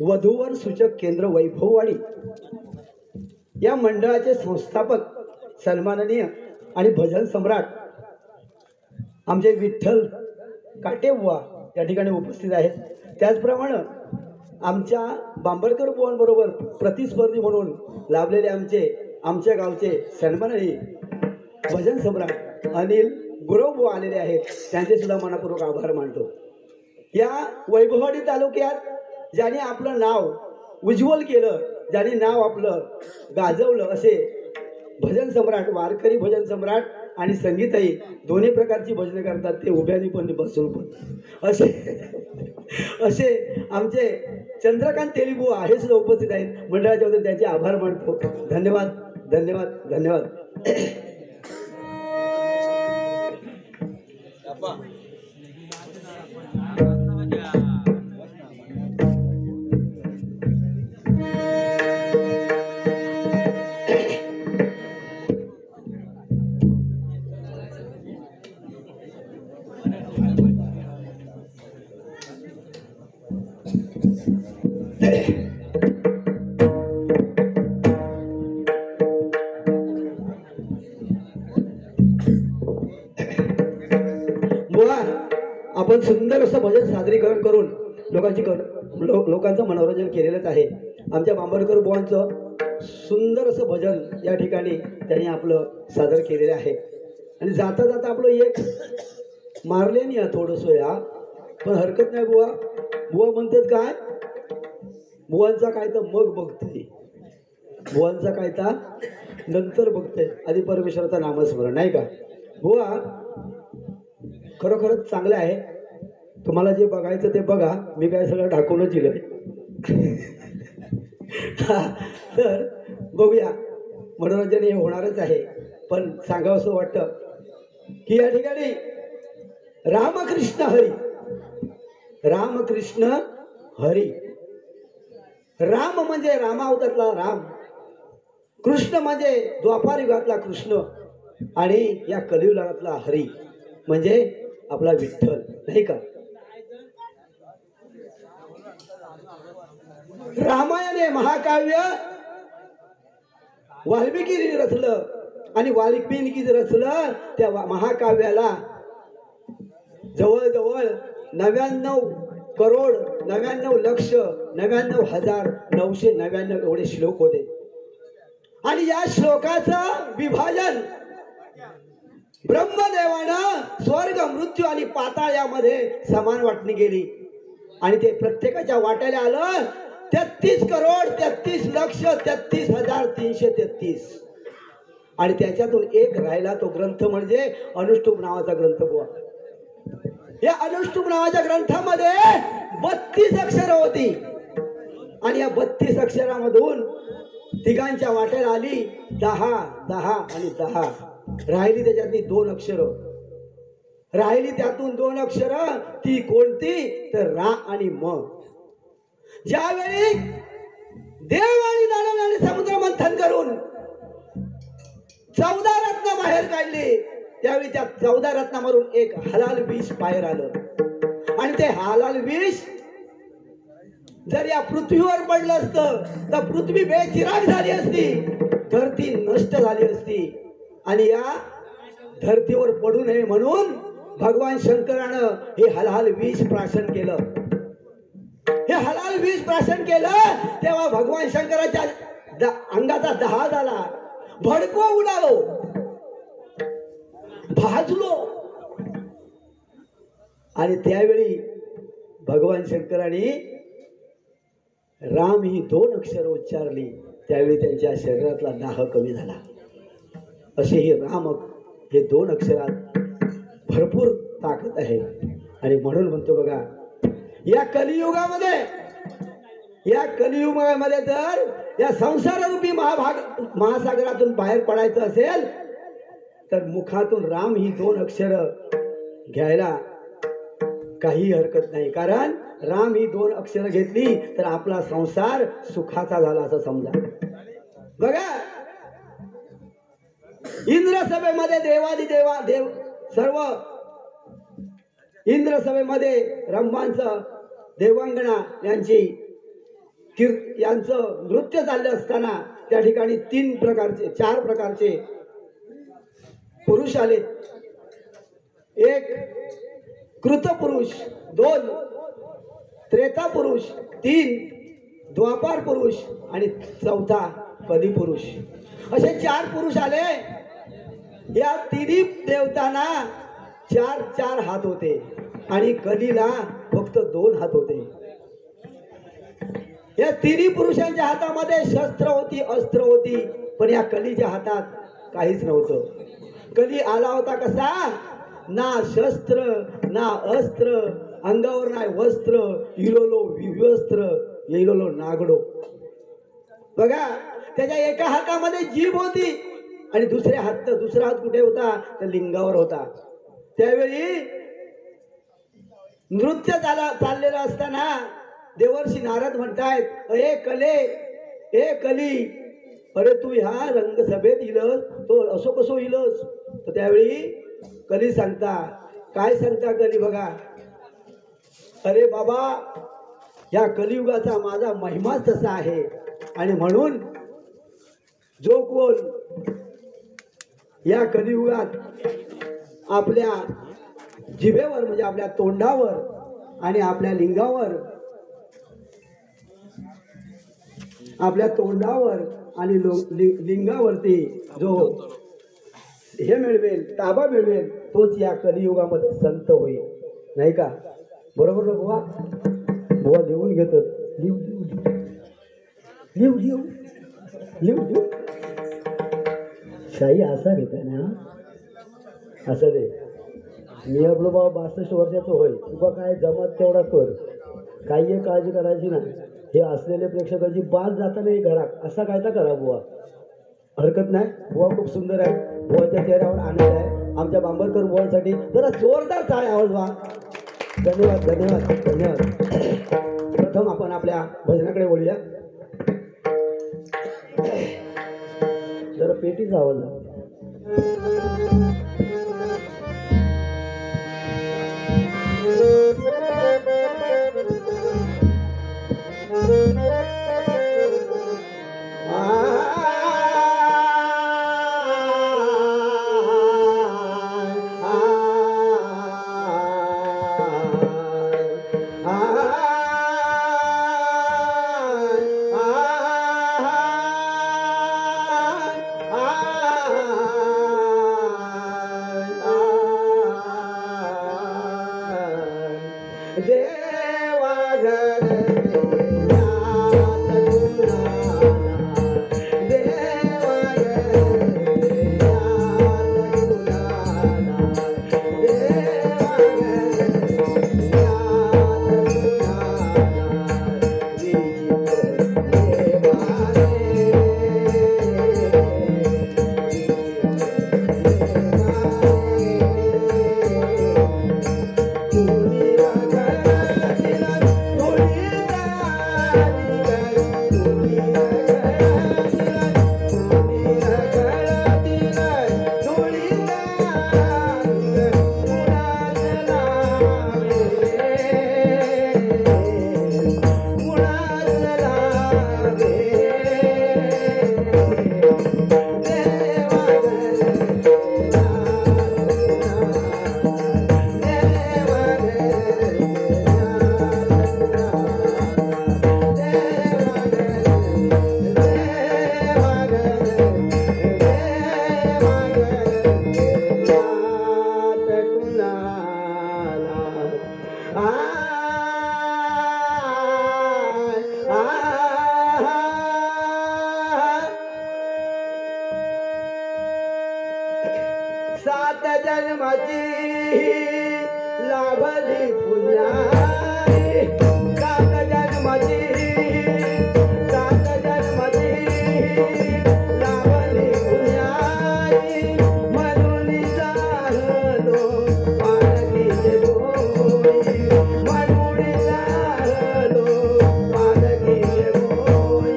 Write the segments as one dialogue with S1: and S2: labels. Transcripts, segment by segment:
S1: वधूवर सूचक केंद्र वैभववाडी या मंडळाचे संस्थापक सन्माननीय आणि भजन सम्राट आमचे विठ्ठल काटेबुवा या ठिकाणी उपस्थित आहेत। त्याचप्रमाणे आमच्या बांबरकर बुवांबरोबर प्रतिस्पर्धी म्हणून लाभलेले आमच्या गावचे सन्माननीय भजन सम्राट अनिल गुरवबुवा आलेले आहेत। त्यांचे सुद्धा मनापूर्वक आभार मानतो। या वैभववाडी तालुक्यात ज्याने आपलं नाव उज्ज्वल केलं, ज्याने नाव आपलं गाजवलं असे भजन सम्राट, वारकरी भजन सम्राट आणि संगीतही दोन्ही प्रकारची भजने करतात, ते उभ्यानी पण बसून पण असे आमचे चंद्रकांत तेलीबुवा हे सुद्धा उपस्थित आहेत। मंडळाच्या वतीने त्यांचे आभार मानतो। धन्यवाद धन्यवाद धन्यवाद। आपण सुंदर असं भजन सादरीकरण करून लोकांचं मनोरंजन केलेलंच आहे। आमच्या बांबरकर बुवांचं सुंदर असं भजन या ठिकाणी त्यांनी आपलं सादर केलेलं आहे। आणि जाता जाता आपलं एक मारले नाही थोडंसं या, पण हरकत नाही बुवा। बुवा म्हणतात काय, बुवांचा काय तर मग बघतोय, बुवांचा काय तर नंतर बघतोय, आधी परमेश्वराचं नामस्मरण नाही का बुवा। खरोखरच चांगलं आहे। तुम्हाला जे बघायचं ते बघा, मी काय सगळं ढाकूनच दिलंय। तर बघूया, मनोरंजन हे होणारच आहे। पण सांगावंसं वाटतं की या ठिकाणी रामकृष्ण हरी, रामकृष्ण हरी। राम म्हणजे रामावतातला राम, कृष्ण म्हणजे द्वापार युगातला कृष्ण, आणि या कलियुगातला हरी म्हणजे आपला विठ्ठल नाही का। रामायण हे महाकाव्य वाल्मिकीने रचलं, आणि वाल्मिकीने रचलं त्या महाकाव्याला जवळजवळ 99,99,99,999 एवढे श्लोक होते। आणि या श्लोकाचं विभाजन ब्रह्मदेवानं स्वर्ग, मृत्यू आणि पाताळ यामध्ये समान वाटणी केली, आणि ते प्रत्येकाच्या वाट्याला आलं 33,33,33,333। आणि त्याच्यातून एक राहिला तो ग्रंथ म्हणजे अनुष्टुप नावाचा ग्रंथ बुवा। या अनुष्टुप नावाच्या ग्रंथामध्ये 32 अक्षर होती, आणि या 32 अक्षरामधून तिघांच्या वाट्याला आली 10 10 आणि 10। राहिली त्याच्यातली 2 अक्षर, राहिली त्यातून 2 अक्षर, ती कोणती तर रा आणि म। ज्यावेळी देव आणि दानव यांनी समुद्र मंथन करून 14 रत्न बाहेर काढली, त्यावेळी त्या 14 रत्नावरून एक हलाल विष बाहेर आलं, आणि ते हलाल विष जर या पृथ्वीवर पडलं असतं तर पृथ्वी बेचिराग झाली असती, धरती नष्ट झाली असती। आणि या धरतीवर पडू नये म्हणून भगवान शंकरानं हे हलाल विष प्राशन केलं। हे हलाल विष प्राशन केलं तेव्हा भगवान शंकराच्या अंगाचा दहा झाला, भडको उडालो, भाजलो। आणि त्यावेळी भगवान शंकराने राम ही 2 अक्षर उच्चारली, त्यावेळी त्यांच्या शरीरातला दाह कमी झाला। असे हे राम हे 2 अक्षरात भरपूर ताकद आहे। आणि म्हणून म्हणतो बघा, या कलियुगामध्ये जर या संसाररूपी महासागरातून बाहेर पडायचं असेल तर मुखातून राम ही 2 अक्षर घ्यायला काही हरकत नाही। कारण राम ही 2 अक्षर घेतली तर आपला संसार सुखाचा झाला असं समजा। बघा, इंद्र सभेमध्ये देव सर्व इंद्र सभेमध्ये ब्रह्मांचं देवांगना यांची यांचं नृत्य चाललं असताना त्या ठिकाणी 4 प्रकारचे पुरुष आले. एक कृत पुरुष, 2 त्रेता पुरुष, 3 द्वापार पुरुष आणि 4था कली पुरुष. असे 4 पुरुष आले. या तिन्ही देवतांना 4 हात होते आणि कलीला फक्त 2 हात होते. या तिन्ही पुरुषांच्या हातामध्ये शस्त्र होती, अस्त्र होती, पण या कलीच्या हातात काहीच नव्हतं. कली आला होता कसा? ना शस्त्र ना अस्त्र, अंगावर नाही वस्त्र, इलोलो विवस्त्र, येलोलो नागडो. बघा, त्याच्या एका हातामध्ये जीभ होती आणि दुसरा हात कुठे होता? त्या लिंगावर होता. त्यावेळी नृत्य चाललेलं असताना देवर्षी नारद म्हणतायत, ए कले, ए कली, अरे तू ह्या रंगसभेत इलस, तो असो कसो इलस? तर त्यावेळी कली सांगता, काय सांगता कली? बघा, अरे बाबा, या कलियुगाचा माझा महिमाच तसा आहे आणि म्हणून जो कोण या कलियुगात आपल्या जिभेवर म्हणजे आपल्या तोंडावर आणि आपल्या लिंगावर, आणि लिंगावरती जो हे मिळवेल, ताबा मिळवेल, तोच या कलियुगामध्ये संत होईल, नाही का? बरोबर ना बुवा? बुवा लिहून घेतात. लिहू शाही असा रे काय ना, असं रे. मी आपलं बाबा 62 वर्षाचं होय, तुका काय जमात तेवढा कर, काही काळजी करायची ना. हे असलेले प्रेक्षकाची बाद जाता नाही घरात, असा कायचा करा बुवा, हरकत नाही. बुवा खूप सुंदर आहे, बुवाच्या चेहऱ्यावर आनंद आहे. आमच्या बांबरकर बुवांसाठी जरा जोरदार टाळ्या आवाज व्हा. धन्यवाद धन्यवाद धन्यवाद. प्रथम आपण आपल्या भजनाकडे वळूया. जरा पेटीचा आवाज लावा. सात जन्माची लाभली पुण्याई, सात जन्माची लाभली पुण्याई, म्हणून जाहलो पालखीचे बोई, म्हणून जाहलो पालखीचे बोई,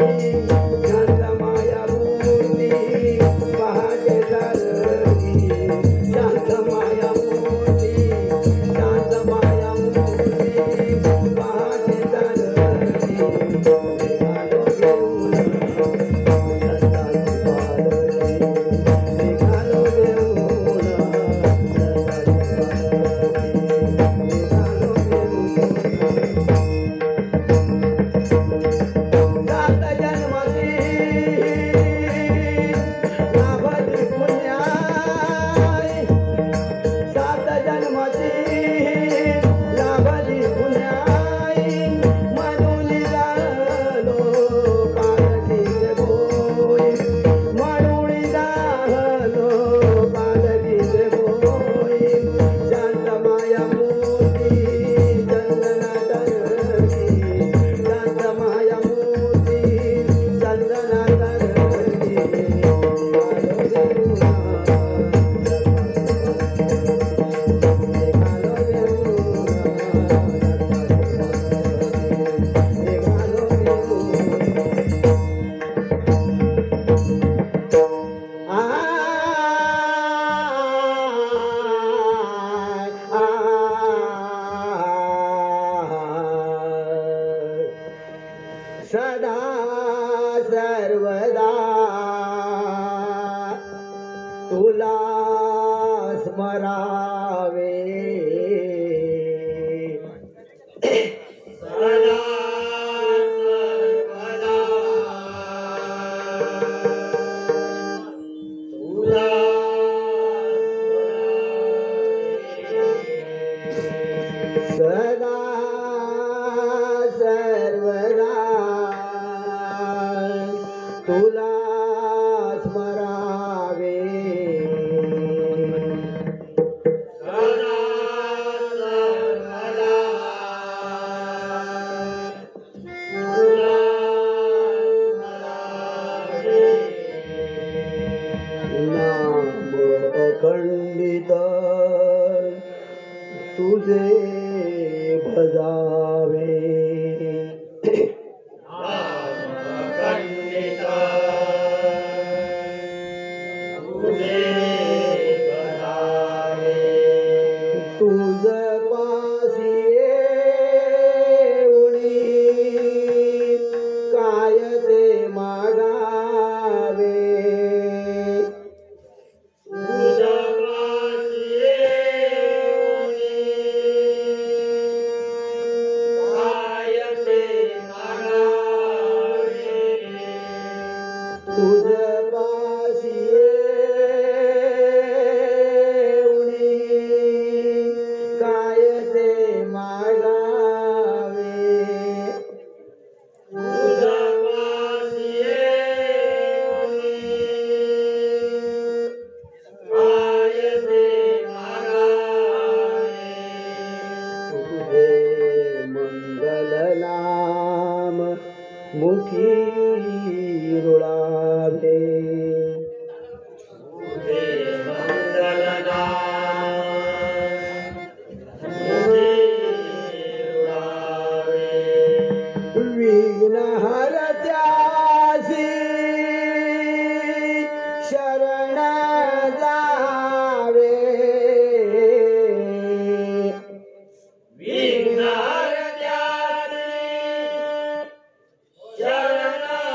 S1: शांत माया मूर्ती पहाटे झाली, शांत माया मूर्ती, शांत माया मूर्ती पहाटे झाली. स्मरावे सदा सर्वदा तुला स्मरावे नाम अखंडित तुझे भजावे तुझ पासी येऊनी काय ते मागावे तुझ पासी येऊनी काय ते मागावे तुझे मंगल नाम मुखी रुळावे विघ्न हरत्यासी शरण जावे
S2: विघ्न हरत्यासी शरण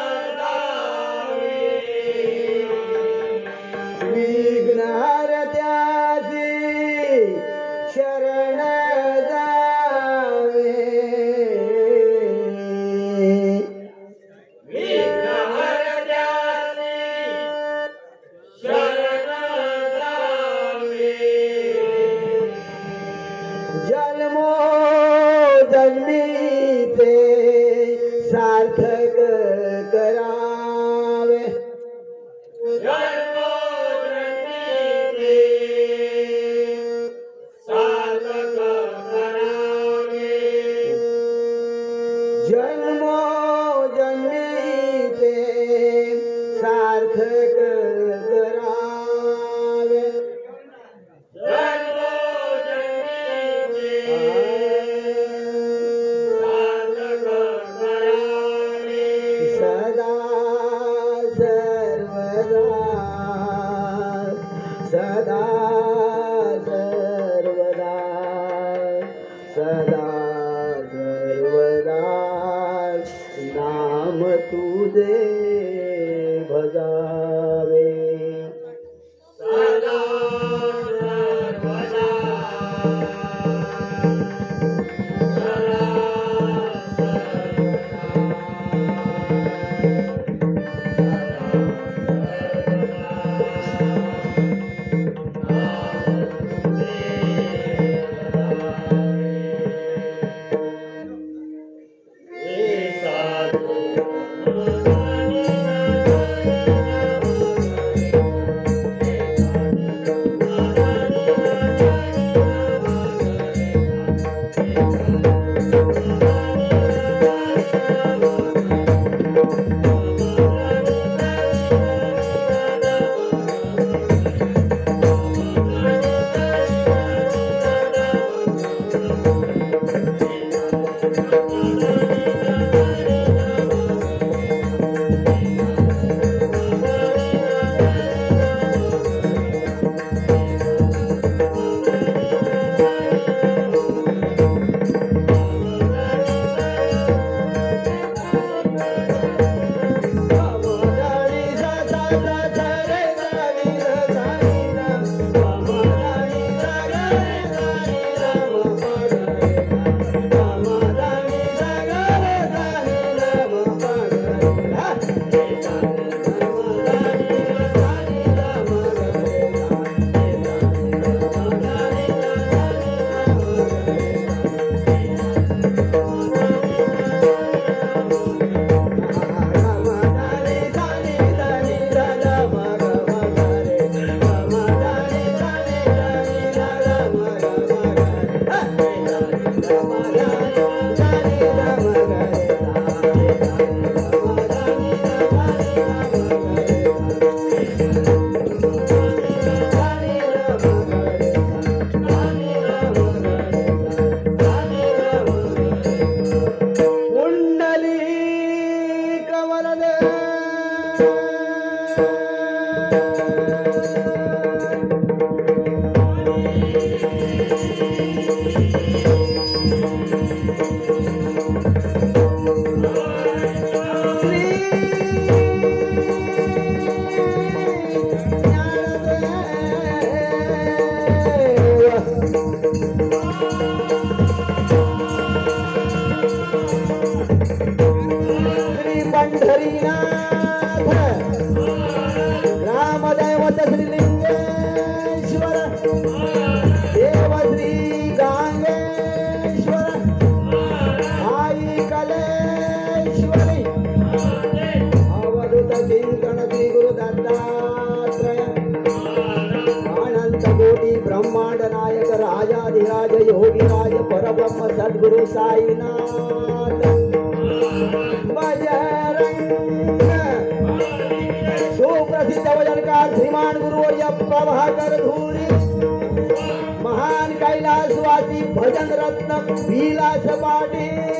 S1: विनायक राजाधिराज योगीराज परब्रह्म सद्गुरु साईनाथ बजरंग सुप्रसिद्ध वजनकार श्रीमान गुरुवर्य प्रभाकर धुरी महान कैलासवासी भजन रत्न विलास पाटील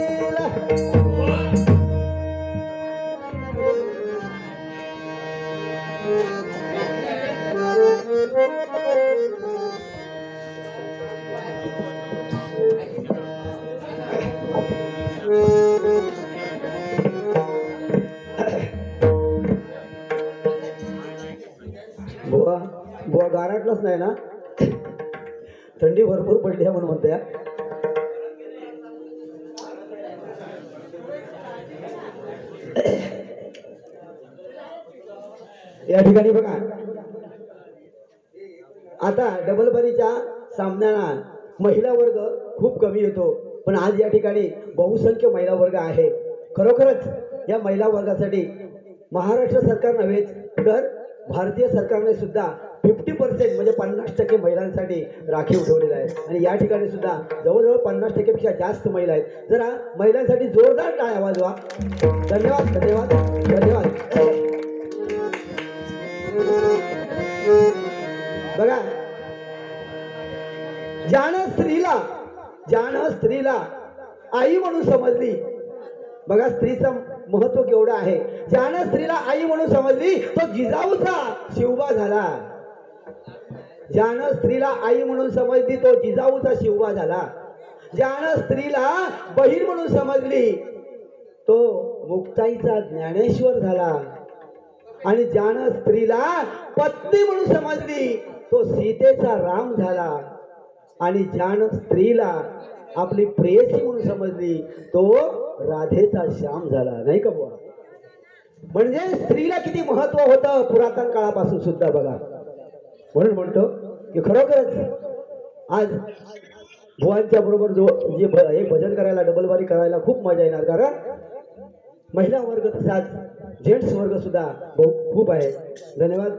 S1: बुवा बुवा गारटलंच नाही ना थंडी भरपूर पडली आहे म्हणून म्हणते या ठिकाणी बघा आता डबल बरीच्या सामन्याला महिला वर्ग खूप कमी येतो पण आज या ठिकाणी बहुसंख्य महिला वर्ग आहे खरोखरच या महिला वर्गासाठी महाराष्ट्र सरकार नव्हेच तर भारतीय सरकारने सुद्धा 50% म्हणजे 50% महिलांसाठी राखीव ठेवलेला आहे आणि या ठिकाणी सुद्धा जवळजवळ 50% पेक्षा जास्त महिला आहेत जरा महिलांसाठी जोरदार टाळ्या वाजवा धन्यवाद धन्यवाद धन्यवाद बघा ज्यानं स्त्रीला आई म्हणून समजली बघा स्त्रीचं महत्व केवढं आहे ज्यानं स्त्रीला आई म्हणून समजली तो जिजाऊचा शिवबा झाला ज्यानं स्त्रीला आई म्हणून समजली तो जिजाऊचा शिवबा झाला ज्यानं स्त्रीला बहीण म्हणून समजली तो मुक्ताईचा ज्ञानेश्वर झाला आणि ज्यानं स्त्रीला पत्नी म्हणून समजली तो सीतेचा राम झाला आणि ज्यानं स्त्रीला आपली प्रेयसी म्हणून समजली तो राधेचा श्याम झाला नाही का बुवा म्हणजे स्त्रीला किती महत्व होतं पुरातन काळापासून सुद्धा बघा म्हणून म्हणतो की खरोखरच आज बुवांच्या बरोबर जो जे हे भजन करायला डबलबारी करायला खूप मजा येणार कारण महिला वर्ग तसाच जेंट्स वर्ग सुद्धा खूप आहे धन्यवाद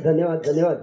S1: धन्यवाद धन्यवाद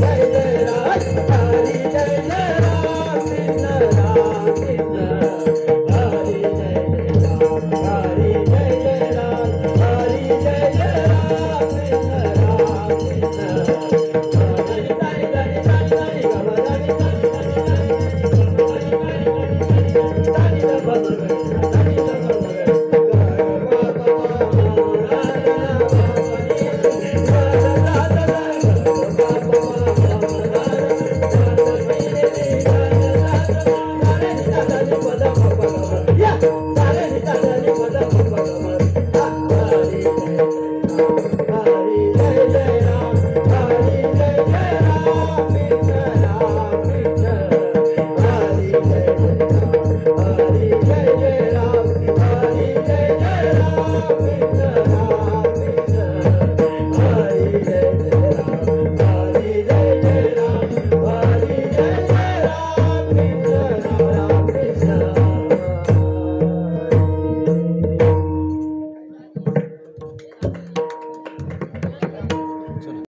S1: जय जय राम, हरी जय जय राम, कृष्ण राम कृष्ण